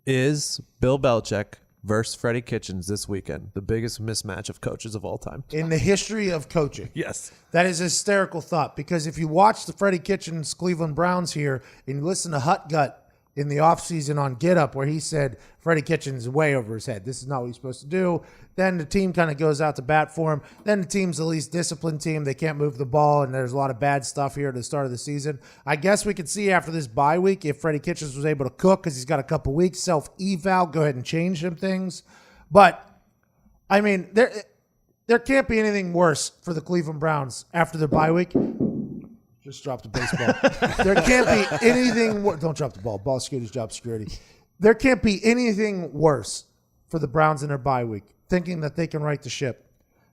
Is Bill Belichick versus Freddie Kitchens this weekend the biggest mismatch of coaches of all time? In the history of coaching. Yes. That is a hysterical thought, because if you watch the Freddie Kitchens Cleveland Browns here and you listen to Hut Gut in the offseason on Get Up, where he said Freddie Kitchens is way over his head. This is not what he's supposed to do. Then the team kind of goes out to bat for him. Then the team's the least disciplined team. They can't move the ball, and there's a lot of bad stuff here at the start of the season. I guess we could see after this bye week if Freddie Kitchens was able to cook, because he's got a couple weeks, self-eval, go ahead and change some things. But, I mean, there can't be anything worse for the Cleveland Browns after their bye week. Just dropped the baseball. There can't be anything worse. Don't drop the ball. Ball security's job security. There can't be anything worse for the Browns in their bye week, thinking that they can right the ship,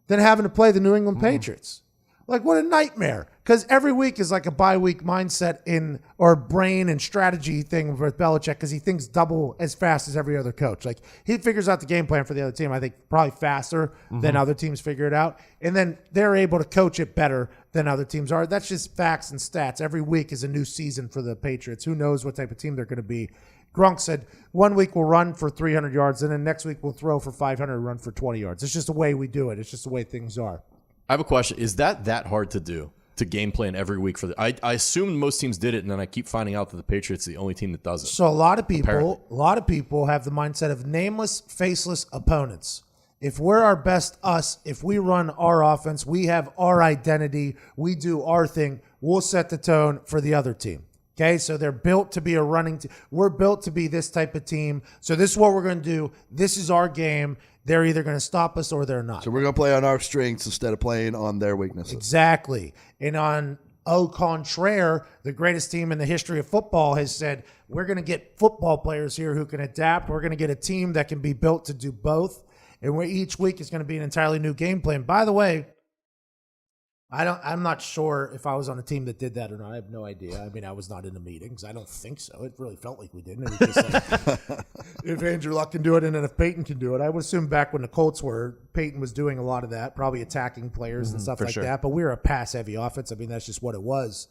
than having to play the New England Patriots. Like, what a nightmare. Because every week is like a bye week mindset or brain and strategy thing with Belichick, because he thinks double as fast as every other coach. Like, he figures out the game plan for the other team, I think, probably faster than other teams figure it out. And then they're able to coach it better than other teams are. That's just facts and stats. Every week is a new season for the Patriots. Who knows what type of team they're going to be. Gronk said, 1 week we'll run for 300 yards, and then next week we'll throw for 500 and run for 20 yards. It's just the way we do it. It's just the way things are. I have a question. Is that hard to do, to game plan every week? I assume most teams did it, and then I keep finding out that the Patriots are the only team that does it. So a lot of people have the mindset of nameless, faceless opponents. If we're our best us, if we run our offense, we have our identity, we do our thing, we'll set the tone for the other team. Okay, so they're built to be a running team. We're built to be this type of team. So this is what we're going to do. This is our game. They're either going to stop us or they're not. So we're going to play on our strengths instead of playing on their weaknesses. Exactly. And on au contraire, the greatest team in the history of football has said, we're going to get football players here who can adapt. We're going to get a team that can be built to do both. And each week is going to be an entirely new game plan. By the way, I'm not sure if I was on a team that did that or not. I have no idea. I mean, I was not in the meetings. I don't think so. It really felt like we didn't. It was just like, if Andrew Luck can do it and then if Peyton can do it. I would assume back when the Colts were, Peyton was doing a lot of that, probably attacking players and stuff like that. But we were a pass-heavy offense. I mean, that's just what it was.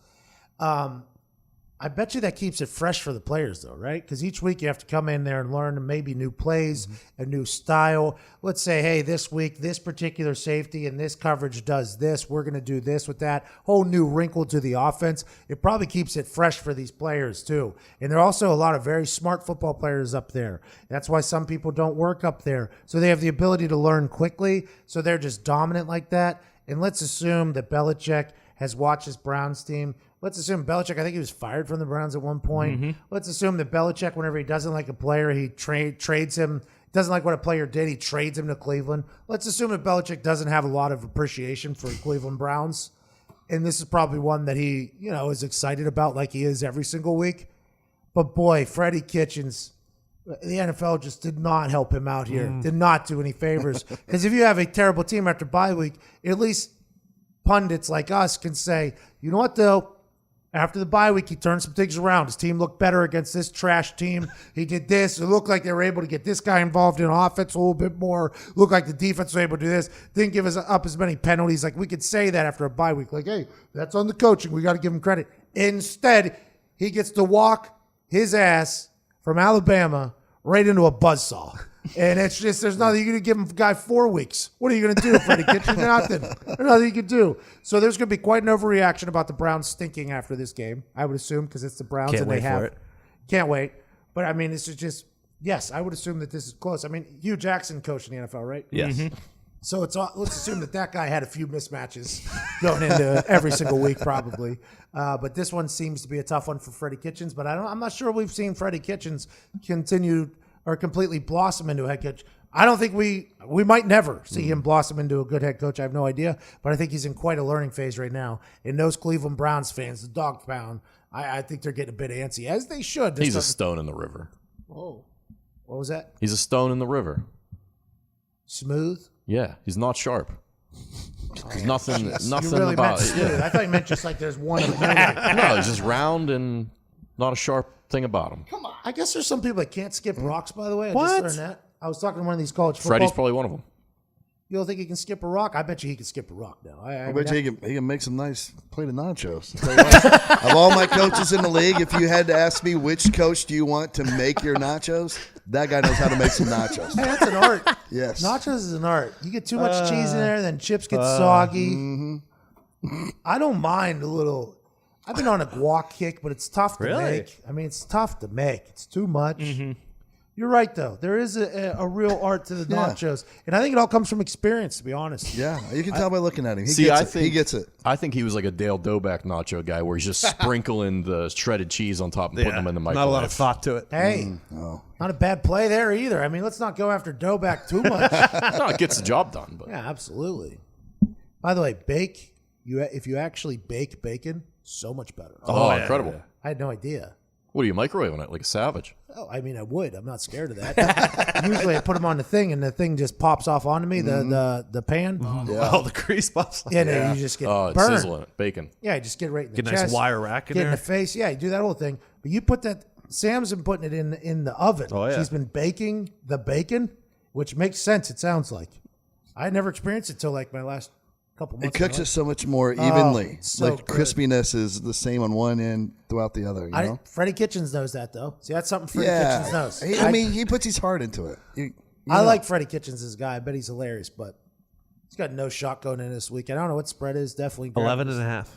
I bet you that keeps it fresh for the players, though, right? Because each week you have to come in there and learn maybe new plays, a new style. Let's say, hey, this week, this particular safety and this coverage does this. We're going to do this with that. Whole new wrinkle to the offense. It probably keeps it fresh for these players, too. And there are also a lot of very smart football players up there. That's why some people don't work up there. So they have the ability to learn quickly. So they're just dominant like that. And let's assume that Belichick has watched his Browns team. Let's assume Belichick, I think he was fired from the Browns at one point. Let's assume that Belichick, whenever he doesn't like a player, he trades him. Doesn't like what a player did, he trades him to Cleveland. Let's assume that Belichick doesn't have a lot of appreciation for Cleveland Browns. And this is probably one that he, is excited about like he is every single week. But boy, Freddie Kitchens, the NFL just did not help him out here. Did not do any favors. Because if you have a terrible team after bye week, at least pundits like us can say, you know what, though? After the bye week, he turned some things around. His team looked better against this trash team. He did this. It looked like they were able to get this guy involved in offense a little bit more. Looked like the defense was able to do this. Didn't give us up as many penalties. Like, we could say that after a bye week. Like, hey, that's on the coaching. We got to give him credit. Instead, he gets to walk his ass from Alabama right into a buzzsaw. And it's just, there's nothing. You're going to give him guy 4 weeks. What are you going to do, Freddie Kitchens? Nothing. There's nothing you can do. So there's going to be quite an overreaction about the Browns stinking after this game, I would assume, because it's the Browns. Can't and wait they have. for it. Can't wait. But, I mean, this is just, yes, I would assume that this is close. I mean, Hugh Jackson coached in the NFL, right? Yes. So let's assume that guy had a few mismatches going into every single week, probably. But this one seems to be a tough one for Freddie Kitchens. But I'm not sure we've seen Freddie Kitchens continue or completely blossom into a head coach. I don't think we might never see him blossom into a good head coach. I have no idea. But I think he's in quite a learning phase right now. And those Cleveland Browns fans, the dog pound, I think they're getting a bit antsy, as they should. He's a stone in the river. Whoa. What was that? He's a stone in the river. Smooth? Yeah, he's not sharp. There's nothing really about meant it. smooth. Yeah. I thought you meant just like there's one in the middle. No, he's just round and not a sharp thing about him. Come on. I guess there's some people that can't skip rocks, by the way. I What? just learned that. I was talking to one of these college football. Freddie's probably one of them. You don't think he can skip a rock? I bet you he can skip a rock now. I bet you he can make some nice plate of nachos. I'll tell you what. Of all my coaches in the league, if you had to ask me which coach do you want to make your nachos, that guy knows how to make some nachos. Hey, that's an art. Yes. Nachos is an art. You get too much cheese in there, then chips get soggy. I don't mind a little. I've been on a guac kick, but it's tough to make. I mean, it's tough to make. It's too much. You're right, though. There is a real art to the nachos. And I think it all comes from experience, to be honest. Yeah, you can tell by looking at him. He gets it. I think he was like a Dale Doback nacho guy where he's just sprinkling the shredded cheese on top and putting them in the microwave. Not a lot of thought to it. Hey, not a bad play there either. I mean, let's not go after Doback too much. No, it gets the job done. But. Yeah, absolutely. By the way, if you actually bake bacon, so much better. Oh, incredible. Yeah. I had no idea. What are you microwaving it like a savage? Oh, I mean, I would. I'm not scared of that. Usually I put them on the thing, and the thing just pops off onto me, the pan. Oh, the grease pops. Yeah, no, you just get Oh, it's burned. sizzling it. Bacon. Yeah, you just get right in the Get a chest. nice wire rack in get there. in the face. Yeah, you do that whole thing. But you put that. Sam's been putting it in the oven. Oh, yeah. She's been baking the bacon, which makes sense. It sounds like. I never experienced it till like my last couple months. It cooks ago. it so much more evenly. so like good. crispiness is the same on one end throughout the other. You know? Freddie Kitchens knows that though. See, that's something Freddie Kitchens knows. I mean, he puts his heart into it. I like Freddie Kitchens as a guy. I bet he's hilarious, but he's got no shot going in this weekend. I don't know what spread is. Definitely 11.5.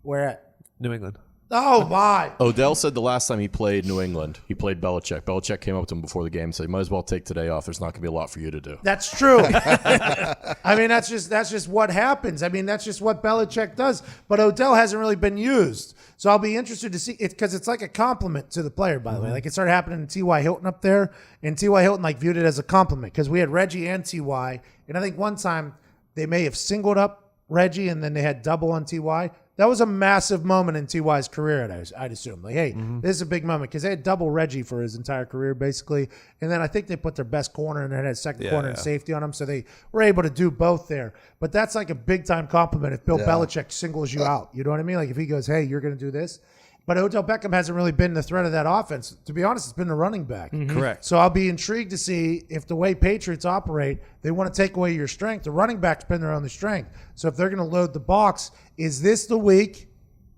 Where at? New England. Oh my! Odell said the last time he played New England, he played Belichick. Belichick came up to him before the game and said, "You might as well take today off. There's not going to be a lot for you to do." That's true. I mean, that's just what happens. I mean, that's just what Belichick does. But Odell hasn't really been used, so I'll be interested to see it because it's like a compliment to the player. By the way, like it started happening to T.Y. Hilton up there, and T.Y. Hilton like viewed it as a compliment because we had Reggie and T.Y. and I think one time they may have singled up Reggie and then they had double on T.Y. That was a massive moment in T.Y.'s career, I'd assume. Like, hey, this is a big moment because they had double Reggie for his entire career, basically. And then I think they put their best corner and then had second corner and safety on him, so they were able to do both there. But that's like a big-time compliment if Bill Belichick singles you out. You know what I mean? Like if he goes, hey, you're going to do this. But Odell Beckham hasn't really been the threat of that offense. To be honest, it's been the running back. Correct. So I'll be intrigued to see if the way Patriots operate, they want to take away your strength. The running back's been their only strength. So if they're going to load the box, is this the week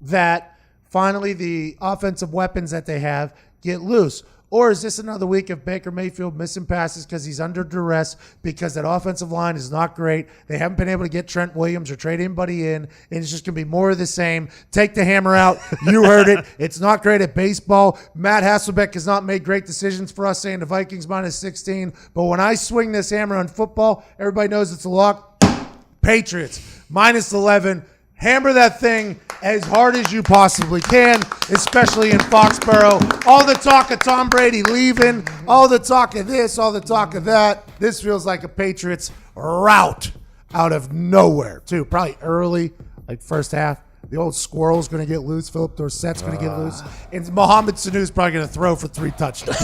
that finally the offensive weapons that they have get loose? Or is this another week of Baker Mayfield missing passes because he's under duress because that offensive line is not great? They haven't been able to get Trent Williams or trade anybody in, and it's just going to be more of the same. Take the hammer out. You heard it. It's not great at baseball. Matt Hasselbeck has not made great decisions for us saying the Vikings minus 16. But when I swing this hammer on football, everybody knows it's a lock. Patriots minus 11. Hammer that thing as hard as you possibly can, especially in Foxborough. All the talk of Tom Brady leaving, all the talk of this, all the talk of that. This feels like a Patriots rout out of nowhere, too. Probably early, like first half. The old squirrel's going to get loose. Philip Dorsett's going to get loose. And Mohamed Sanu's probably going to throw for 3 touchdowns.